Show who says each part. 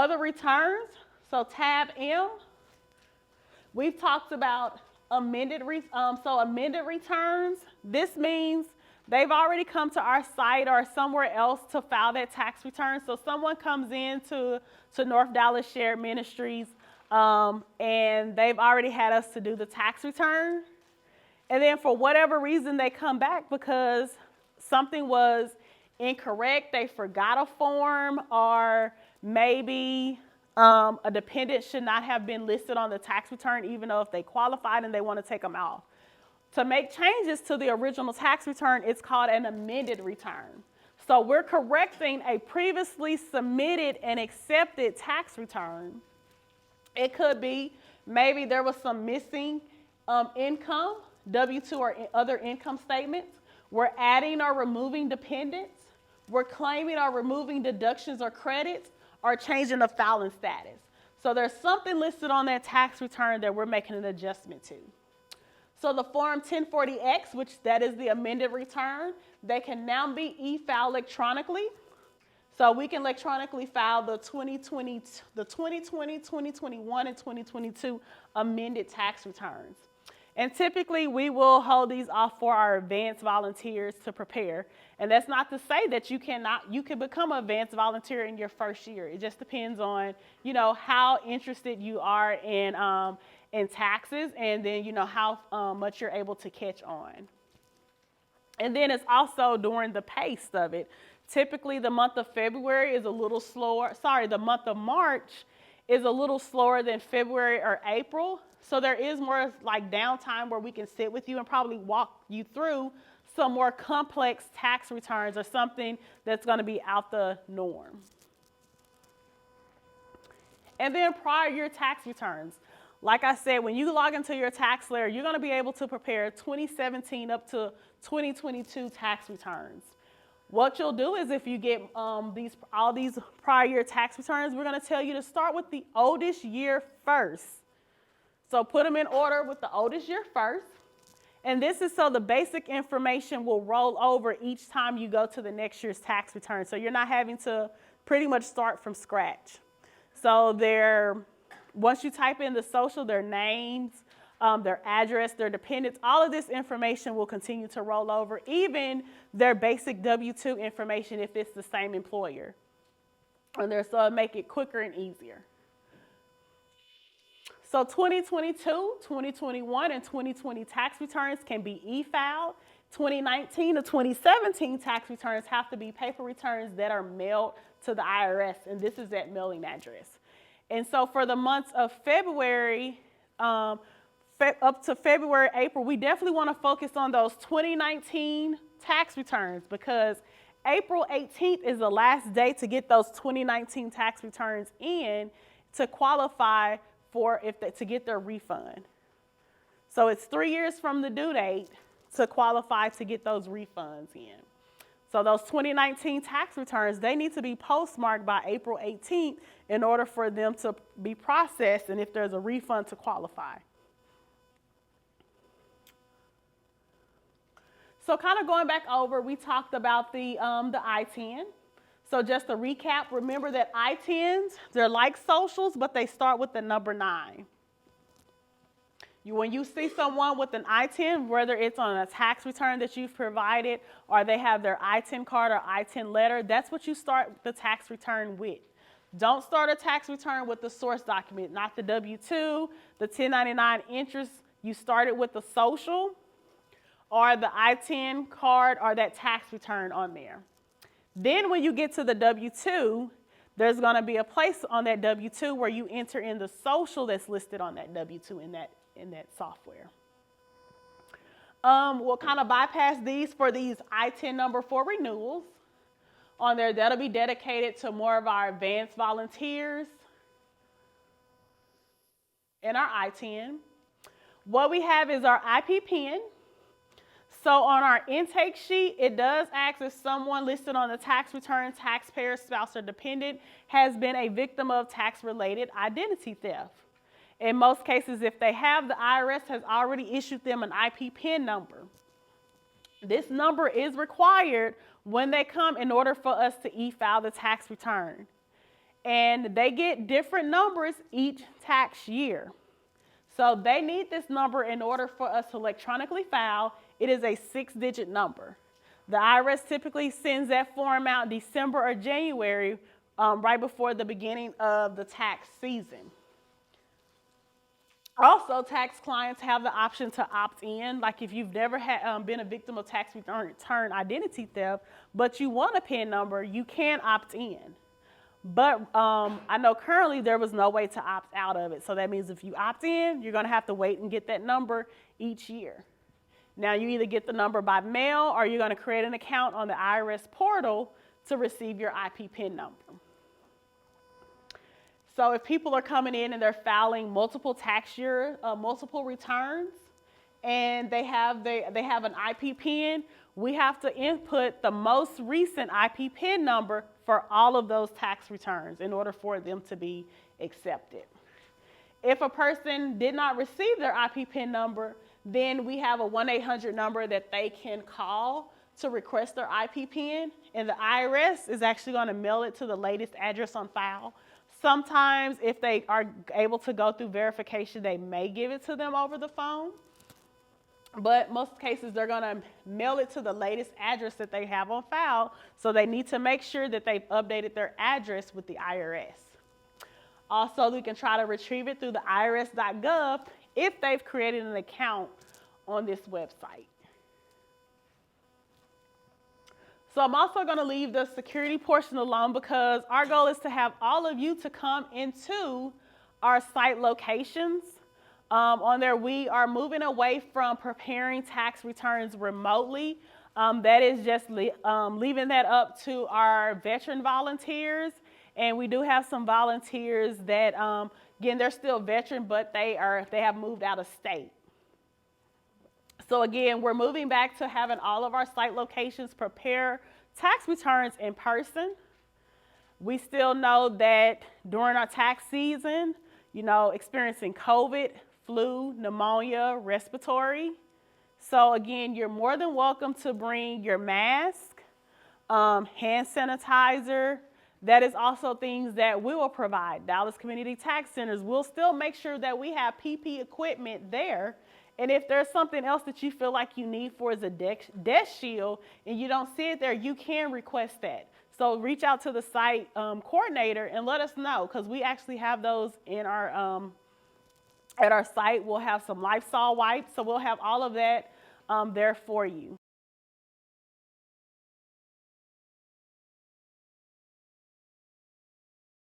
Speaker 1: other returns, so tab M, we've talked about amended returns. This means they've already come to our site or somewhere else to file that tax return. So someone comes in to North Dallas Shared Ministries and they've already had us to do the tax return. And then for whatever reason, they come back because something was incorrect, they forgot a form, or maybe a dependent should not have been listed on the tax return even though if they qualified and they want to take them off. To make changes to the original tax return, it's called an amended return. So we're correcting a previously submitted and accepted tax return. It could be maybe there was some missing income, W-2 or other income statements. We're adding or removing dependents. We're claiming or removing deductions or credits or changing the filing status. So there's something listed on that tax return that we're making an adjustment to. So the Form 1040X, which that is the amended return, they can now be e-filed electronically. So we can electronically file the 2020, 2021, and 2022 amended tax returns. And typically we will hold these off for our advanced volunteers to prepare. And that's not to say that you can become an advanced volunteer in your first year. It just depends on, how interested you are in taxes, and then how much you're able to catch on. And then it's also during the pace of it. Typically the month of February is a little slower. The month of March is a little slower than February or April. So there is more like downtime where we can sit with you and probably walk you through some more complex tax returns or something that's going to be out the norm. And then prior year tax returns. Like I said, when you log into your tax layer, you're going to be able to prepare 2017 up to 2022 tax returns. What you'll do is if you get all these prior year tax returns, we're going to tell you to start with the oldest year first. So put them in order with the oldest year first. And this is so the basic information will roll over each time you go to the next year's tax return. So you're not having to pretty much start from scratch. So once you type in the social, their names, their address, their dependents, all of this information will continue to roll over, even their basic W-2 information if it's the same employer. And so it'll make it quicker and easier. So 2022, 2021, and 2020 tax returns can be e-filed. 2019 to 2017 tax returns have to be paper returns that are mailed to the IRS, and this is that mailing address. And so for the months of February, up to February, April, we definitely want to focus on those 2019 tax returns because April 18th is the last day to get those 2019 tax returns in to qualify to get their refund. So it's 3 years from the due date to qualify to get those refunds in. So those 2019 tax returns, they need to be postmarked by April 18th in order for them to be processed and if there's a refund to qualify. So kind of going back over, we talked about the I-10. So just to recap, remember that I-10s, they're like socials, but they start with the number 9. When you see someone with an I-10, whether it's on a tax return that you've provided or they have their I-10 card or I-10 letter, that's what you start the tax return with. Don't start a tax return with the source document, not the W-2, the 1099 interest. You start it with the social or the I-10 card or that tax return on there. Then when you get to the W-2, there's going to be a place on that W-2 where you enter in the social that's listed on that W-2 in that software. We'll kind of bypass these for these I-10 number for renewals. On there, that'll be dedicated to more of our advanced volunteers and our I-10. What we have is our IP PIN. So on our intake sheet, it does ask if someone listed on the tax return, taxpayer, spouse, or dependent has been a victim of tax-related identity theft. In most cases, if they have, the IRS has already issued them an IP PIN number. This number is required when they come in order for us to e-file the tax return. and they get different numbers each tax year. So they need this number in order for us to electronically file. It is a 6-digit number. The IRS typically sends that form out December or January, right before the beginning of the tax season. Also, tax clients have the option to opt in. Like if you've never been a victim of tax return identity theft, but you want a PIN number, you can opt in. But I know currently there was no way to opt out of it. So that means if you opt in, you're going to have to wait and get that number each year. Now you either get the number by mail or you're going to create an account on the IRS portal to receive your IP PIN number. So if people are coming in and they're filing multiple tax year, multiple returns, and they have an IP PIN, we have to input the most recent IP PIN number for all of those tax returns in order for them to be accepted. If a person did not receive their IP PIN number, then we have a 1-800 number that they can call to request their IP PIN, and the IRS is actually going to mail it to the latest address on file. Sometimes if they are able to go through verification, they may give it to them over the phone. But most cases, they're going to mail it to the latest address that they have on file. So they need to make sure that they've updated their address with the IRS. Also, we can try to retrieve it through the irs.gov if they've created an account on this website. So I'm also going to leave the security portion alone because our goal is to have all of you to come into our site locations. On there, we are moving away from preparing tax returns remotely. That is just leaving that up to our veteran volunteers. And we do have some volunteers that, again, they're still veteran, but they have moved out of state. So again, we're moving back to having all of our site locations prepare tax returns in person. We still know that during our tax season, experiencing COVID, flu, pneumonia, respiratory. So again, you're more than welcome to bring your mask, hand sanitizer. That is also things that we will provide. Dallas Community Tax Centers will still make sure that we have PPE equipment there. And if there's something else that you feel like you need for as a desk shield and you don't see it there, you can request that. So reach out to the site coordinator and let us know, because we actually have those in our at our site. We'll have some Lysol wipes, so we'll have all of that there for you.